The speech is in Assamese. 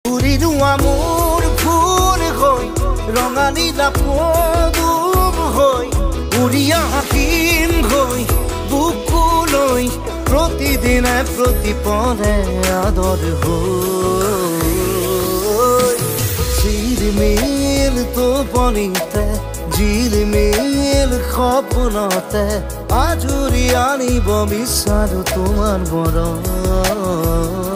উৰিলো মোৰ ফুল হৈ ৰঙা নীলা পদুম হৈ উৰিয়া হাকিম হৈ বুকুলৈ প্ৰতিদিনে প্ৰতিপদে আদৰ হৈ ঝিলমিল টোপনিতে ঝিলমিল সপোনতে আজৰি আনিব বিচাৰো তোমাৰ মৰম